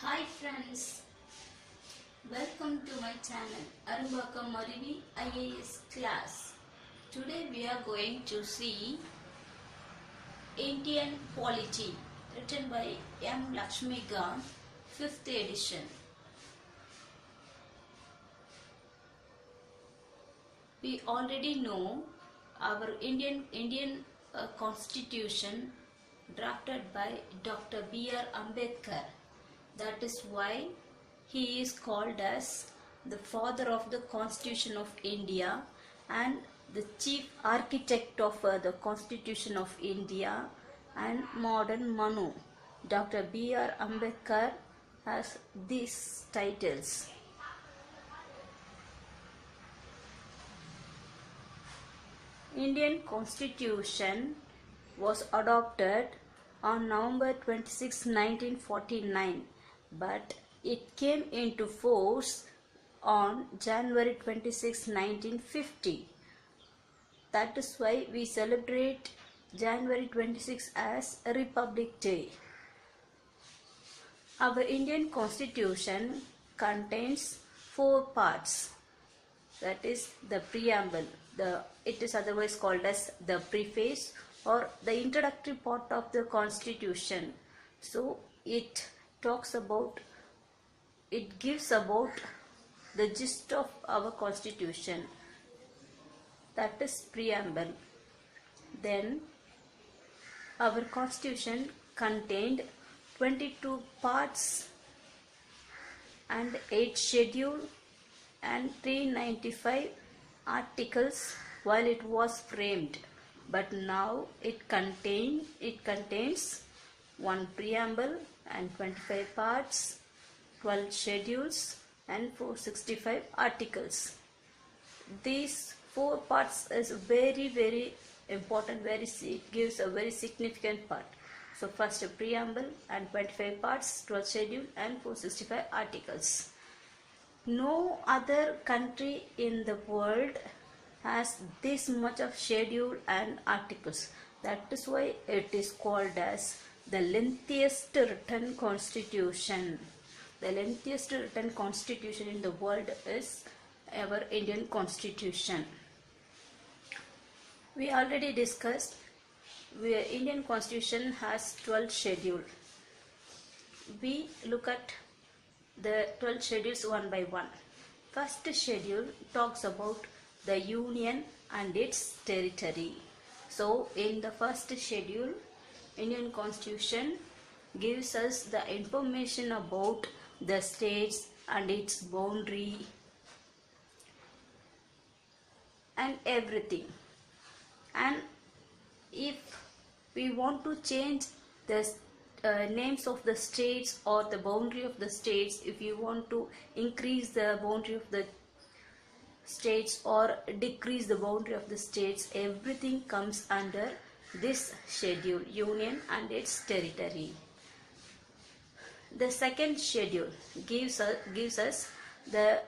Hi friends, welcome to my channel Arubaka Marivi IAS class. Today we are going to see Indian polity written by M. Laxmikanth, 5th edition. We already know our Indian constitution drafted by Dr. B.R. Ambedkar. That is why he is called as the father of the Constitution of India and the chief architect of the Constitution of India and modern Manu. Dr. B.R. Ambedkar has these titles. Indian Constitution was adopted on November 26, 1949, but it came into force on January 26, 1950. That is why we celebrate January 26 as a Republic Day. Our Indian Constitution contains 4 parts. That is the preamble. It is otherwise called as the preface or the introductory part of the Constitution. So it gives about the gist of our Constitution. That is preamble. Then our Constitution contained 22 parts and 8 schedules and 395 articles while it was framed, but now it contains 1 preamble and 25 parts, 12 schedules and 465 articles. These 4 parts is very important, gives a very significant part. So first a preamble and 25 parts, 12 schedule and 465 articles. No other country in the world has this much of schedule and articles. That is why it is called as the lengthiest written constitution. The lengthiest written constitution in the world is our Indian Constitution. We already discussed Indian Constitution has 12 schedules. We look at the 12 schedules one by one. First schedule talks about the union and its territory. So in the first schedule, Indian Constitution gives us the information about the states and its boundary and everything. And if we want to change the names of the states or the boundary of the states, if you want to increase the boundary of the states or decrease the boundary of the states, everything comes under this schedule, union and its territory. The second schedule gives us the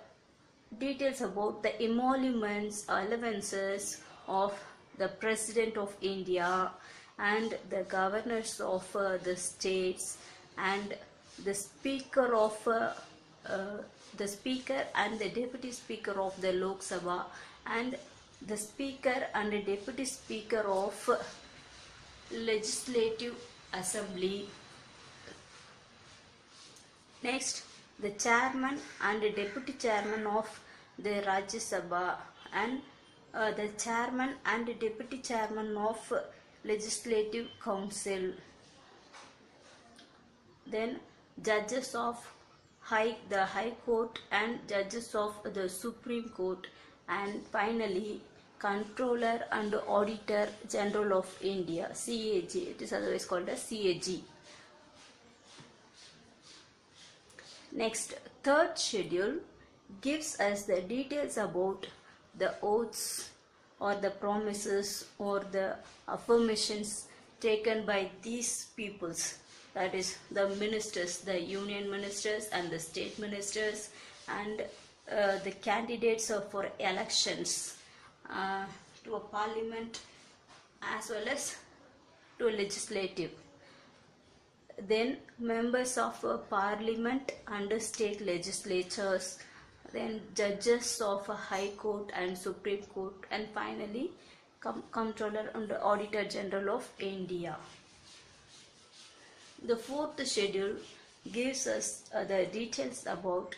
details about the emoluments, allowances of the President of India and the governors of the states and the speaker and the deputy speaker of the Lok Sabha and the speaker and the deputy speaker of Legislative Assembly. Next, the chairman and the deputy chairman of the Rajya Sabha and the chairman and the deputy chairman of Legislative Council. Then judges of the High Court and judges of the Supreme Court, and finally Controller and Auditor General of India, CAG. It is otherwise called as CAG. Next, third schedule gives us the details about the oaths or the promises or the affirmations taken by these peoples. That is the ministers, the union ministers and the state ministers and the candidates for elections to a parliament as well as to a legislative. then members of parliament and state legislatures, then judges of a high court and supreme court, and finally comptroller and auditor general of India. The fourth schedule gives us the details about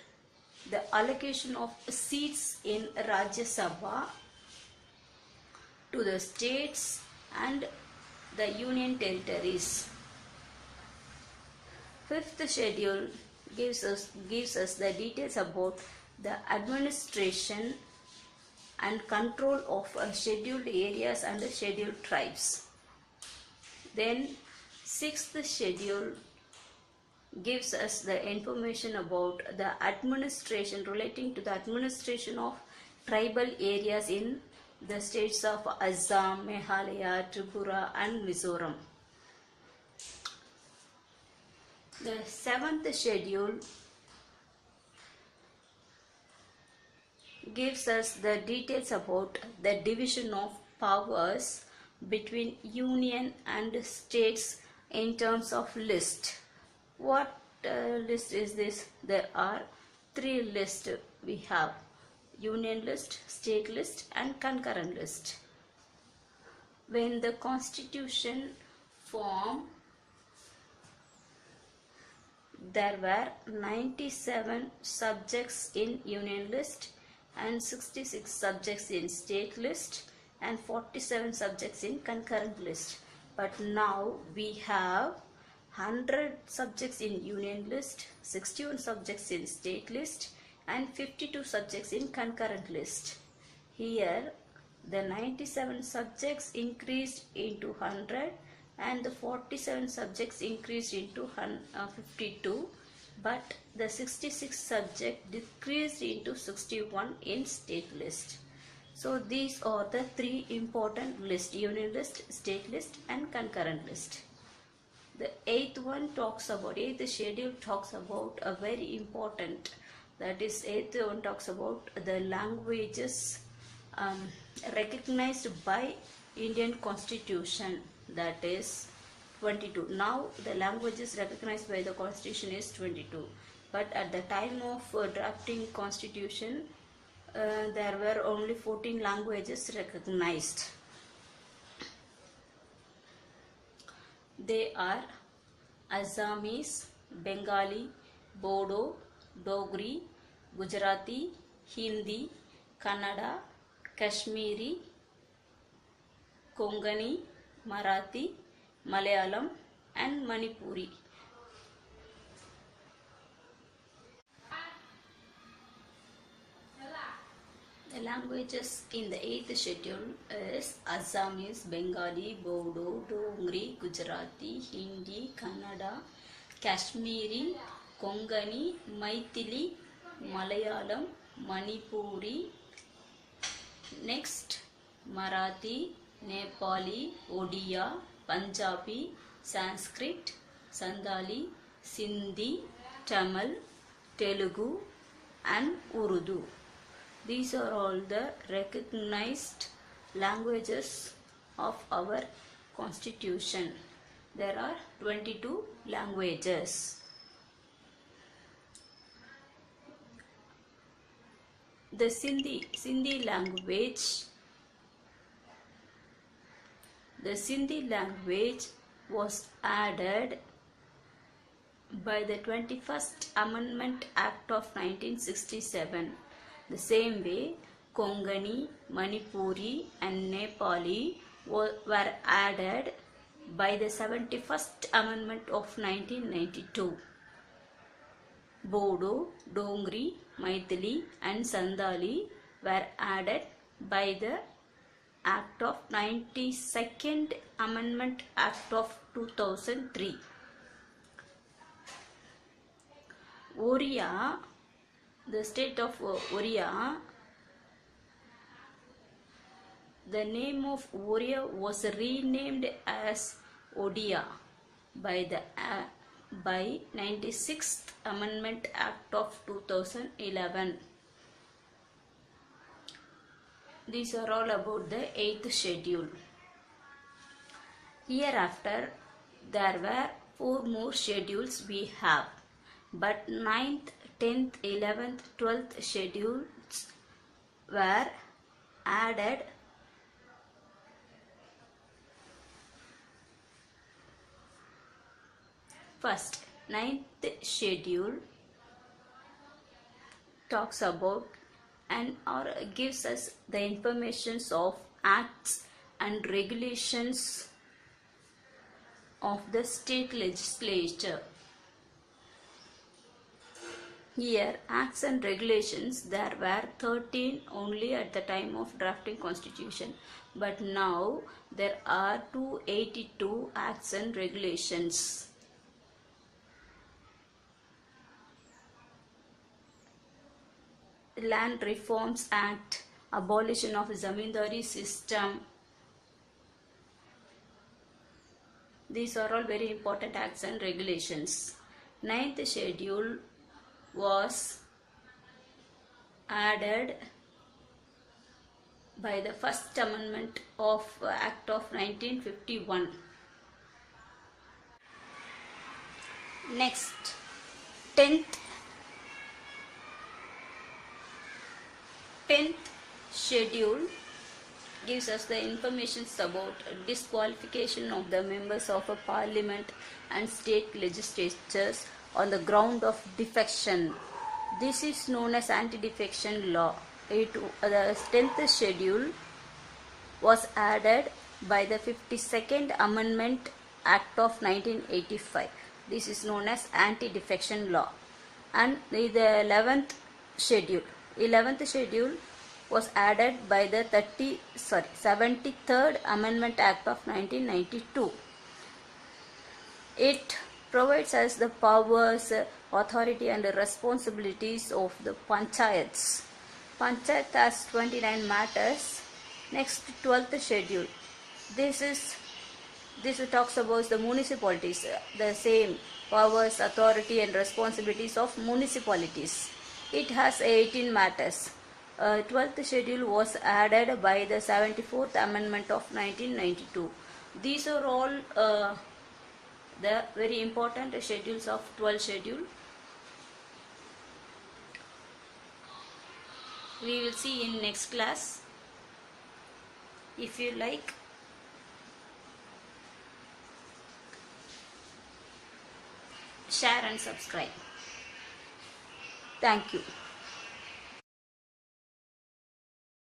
the allocation of seats in Rajya Sabha to the states and the union territories. Fifth schedule gives us the details about the administration and control of scheduled areas and scheduled tribes. Then sixth schedule gives us the information about the administration relating to the administration of tribal areas in the states of Assam, Meghalaya, Tripura and Mizoram. The seventh schedule gives us the details about the division of powers between union and states in terms of list. What list is this? There are three lists we have: union list, state list and concurrent list. When the constitution formed, there were 97 subjects in union list and 66 subjects in state list and 47 subjects in concurrent list. But now we have 100 subjects in union list, 61 subjects in state list and 52 subjects in concurrent list. Here the 97 subjects increased into 100 and the 47 subjects increased into 52, but the 66 subject decreased into 61 in state list. So these are the three important lists: union list, state list and concurrent list. The eighth schedule talks about a very important, that is eighth one talks about the languages recognized by Indian Constitution, that is 22. Now the languages recognized by the Constitution is 22, but at the time of drafting Constitution there were only 14 languages recognized. They are Assamese, Bengali, Bodo, Dogri, Gujarati, Hindi, Kannada, Kashmiri, Konkani, Marathi, Malayalam and Manipuri. The languages in the eighth schedule is Assamese, Bengali, Bodo, Dongri, Gujarati, Hindi, Kannada, Kashmiri, Konkani, Maithili, Malayalam, Manipuri. Next, Marathi, Nepali, Odia, Punjabi, Sanskrit, Sandali, Sindhi, Tamil, Telugu and Urdu. These are all the recognized languages of our Constitution. There are 22 languages. The Sindhi language was added by the 21st Amendment Act of 1967. The same way, Konkani, Manipuri and Nepali were added by the 71st Amendment of 1992. Bodo, Dongri, Maithili and Sandali were added by the Act of 92nd Amendment Act of 2003. Oriya, the state of Oriya, the name of Oriya was renamed as Odia by 96th Amendment Act of 2011. These are all about the 8th schedule. Hereafter, there were 4 more schedules we have, but 9th, 10th, 11th, 12th schedules were added first. 9th schedule talks about and or gives us the informations of acts and regulations of the state legislature. Here, acts and regulations, there were 13 only at the time of drafting constitution, but now there are 282 acts and regulations. Land Reforms Act, abolition of zamindari system. These are all very important acts and regulations. 9th schedule was added by the first amendment of Act of 1951. Next, 10th schedule gives us the information about disqualification of the members of a parliament and state legislatures on the ground of defection. This is known as anti-defection law. The 10th schedule was added by the 52nd Amendment Act of 1985. This is known as anti-defection law. And the 11th schedule was added by the 73rd Amendment Act of 1992. It provides us the powers, authority and responsibilities of the panchayats. Panchayat has 29 matters. Next, 12th schedule. This talks about the municipalities, the same powers, authority and responsibilities of municipalities. It has 18 matters. 12th schedule was added by the 74th Amendment of 1992. These are all the very important schedules of 12th schedule. We will see in next class. If you like, share and subscribe. Thank you.